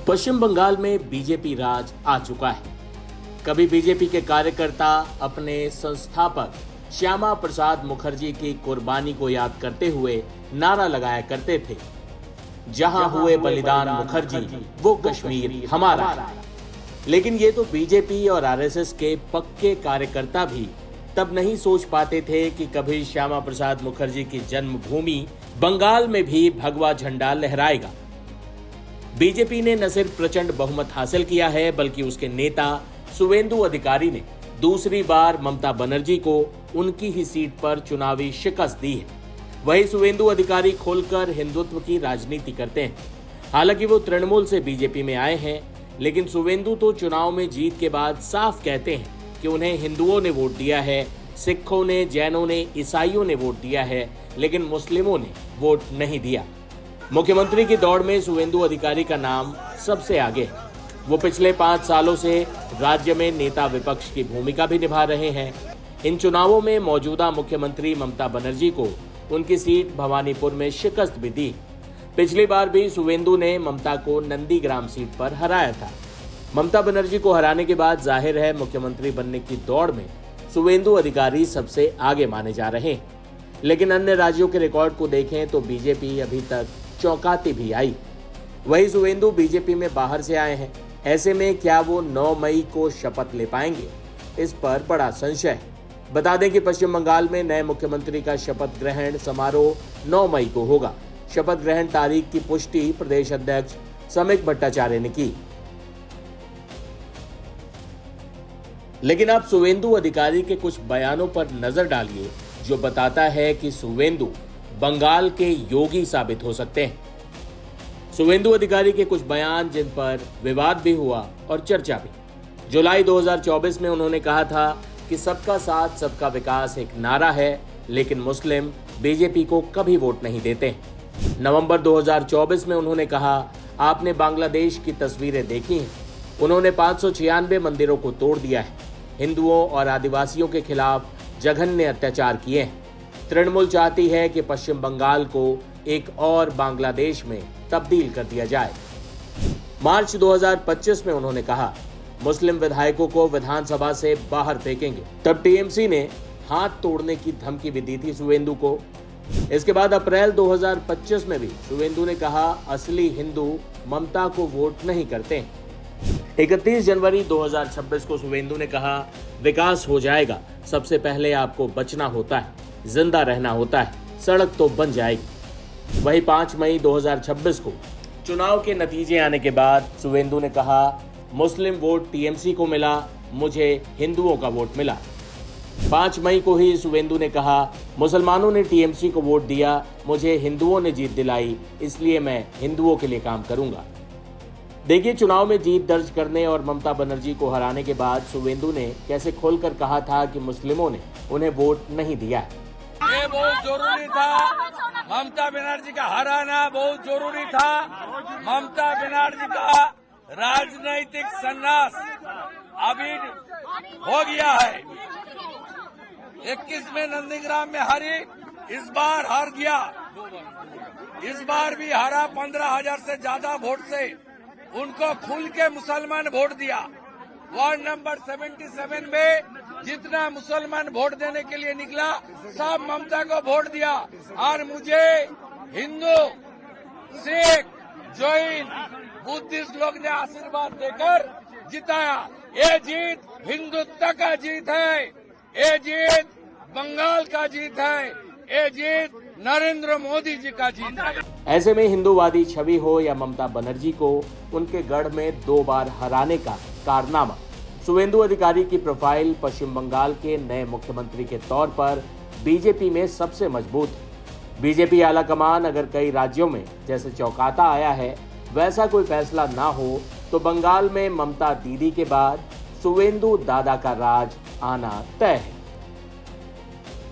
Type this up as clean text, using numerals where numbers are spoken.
पश्चिम बंगाल में बीजेपी राज आ चुका है। कभी बीजेपी के कार्यकर्ता अपने संस्थापक श्यामा प्रसाद मुखर्जी की कुर्बानी को याद करते हुए नारा लगाया करते थे, जहां हुए बलिदान मुखर्जी वो कश्मीर हमारा है। लेकिन ये तो बीजेपी और आरएसएस के पक्के कार्यकर्ता भी तब नहीं सोच पाते थे कि कभी श्यामा प्रसाद मुखर्जी की जन्मभूमि बंगाल में भी भगवा झंडा लहराएगा। बीजेपी ने न सिर्फ प्रचंड बहुमत हासिल किया है, बल्कि उसके नेता शुवेंदु अधिकारी ने दूसरी बार ममता बनर्जी को उनकी ही सीट पर चुनावी शिकस्त दी है। वही शुवेंदु अधिकारी खोलकर हिंदुत्व की राजनीति करते हैं। हालांकि वो तृणमूल से बीजेपी में आए हैं, लेकिन शुवेंदु तो चुनाव में जीत के बाद साफ कहते हैं कि उन्हें हिंदुओं ने वोट दिया है, सिखों ने, जैनों ने, ईसाइयों ने वोट दिया है, लेकिन मुस्लिमों ने वोट नहीं दिया। मुख्यमंत्री की दौड़ में शुवेंदु अधिकारी का नाम सबसे आगे है। वो पिछले 5 सालों से राज्य में नेता विपक्ष की भूमिका भी निभा रहे हैं। इन चुनावों में मौजूदा मुख्यमंत्री ममता बनर्जी को उनकी सीट भवानीपुर में शिकस्त भी दी। पिछली बार भी शुवेंदु ने ममता को नंदीग्राम सीट पर हराया था। ममता बनर्जी को हराने के बाद जाहिर है मुख्यमंत्री बनने की दौड़ में शुवेंदु अधिकारी सबसे आगे माने जा रहे हैं। लेकिन अन्य राज्यों के रिकॉर्ड को देखें तो बीजेपी अभी तक चौंकाती भी आई। वही शुवेंदु बीजेपी में बाहर से आए हैं। ऐसे में क्या वो 9 मई को शपथ ले पाएंगे, इस पर बड़ा संशय है। बता दें कि पश्चिम बंगाल में नए मुख्यमंत्री का शपथ ग्रहण समारोह 9 मई को होगा। शपथ ग्रहण तारीख की पुष्टि प्रदेश अध्यक्ष समीक भट्टाचार्य ने की। लेकिन आप शुवेंदु अधिकारी के कुछ बयानों पर नजर डालिए, जो बताता है कि शुवेंदु बंगाल के योगी साबित हो सकते हैं। शुवेंदु अधिकारी के कुछ बयान जिन पर विवाद भी हुआ और चर्चा भी। जुलाई 2024 में उन्होंने कहा था कि सबका साथ सबका विकास एक नारा है, लेकिन मुस्लिम बीजेपी को कभी वोट नहीं देते। नवंबर 2024 में उन्होंने कहा, आपने बांग्लादेश की तस्वीरें देखी हैं। उन्होंने 596 मंदिरों को तोड़ दिया है। हिंदुओं और आदिवासियों के खिलाफ जघन्य अत्याचार किए हैं। तृणमूल चाहती है कि पश्चिम बंगाल को एक और बांग्लादेश में तब्दील कर दिया जाए। मार्च 2025 में उन्होंने कहा, मुस्लिम विधायकों को विधानसभा से बाहर फेंकेंगे। तब टीएमसी ने हाथ तोड़ने की धमकी भी दी थी शुवेंदु को। इसके बाद अप्रैल 2025 में भी शुवेंदु ने कहा, असली हिंदू ममता को वोट नहीं करते। 31 जनवरी 2026 को शुवेंदु ने कहा, विकास हो जाएगा, सबसे पहले आपको बचना होता है, जिंदा रहना होता है, सड़क तो बन जाएगी। वही 5 मई 2026 को चुनाव के नतीजे आने के बाद शुवेंदु ने कहा, मुस्लिम वोट टीएमसी को मिला, मुझे हिंदुओं का वोट मिला। 5 मई को ही शुवेंदु ने कहा, मुसलमानों ने टीएमसी को वोट दिया, मुझे हिंदुओं ने जीत दिलाई, इसलिए मैं हिंदुओं के लिए काम करूंगा। देखिए, चुनाव में जीत दर्ज करने और ममता बनर्जी को हराने के बाद शुवेंदु ने कैसे खोलकर कहा था कि मुस्लिमों ने उन्हें वोट नहीं दिया। ये बहुत जरूरी था, ममता बनर्जी का हराना बहुत जरूरी था। ममता बनर्जी का राजनीतिक संन्यास अभी हो गया है। 21 में नंदीग्राम में हारी, इस बार हार गया। इस बार भी हारा 15,000 से ज्यादा वोट से। उनको खुल के मुसलमान वोट दिया। वार्ड नंबर 77 में जितना मुसलमान वोट देने के लिए निकला, सब ममता को वोट दिया। और मुझे हिंदू, सिख, जैन, बुद्धिस्ट लोग ने आशीर्वाद देकर जिताया। ये जीत हिंदुत्व का जीत है, ये जीत बंगाल का जीत है, ये जीत नरेंद्र मोदी जी का जीत है। ऐसे में हिंदूवादी छवि हो या ममता बनर्जी को उनके गढ़ में 2 बार हराने का कारनामा, शुवेंदु अधिकारी की प्रोफाइल पश्चिम बंगाल के नए मुख्यमंत्री के तौर पर बीजेपी में सबसे मजबूत है। बीजेपी आलाकमान अगर कई राज्यों में जैसे चौंकाता आया है, वैसा कोई फैसला ना हो तो बंगाल में ममता दीदी के बाद शुवेंदु दादा का राज आना तय है।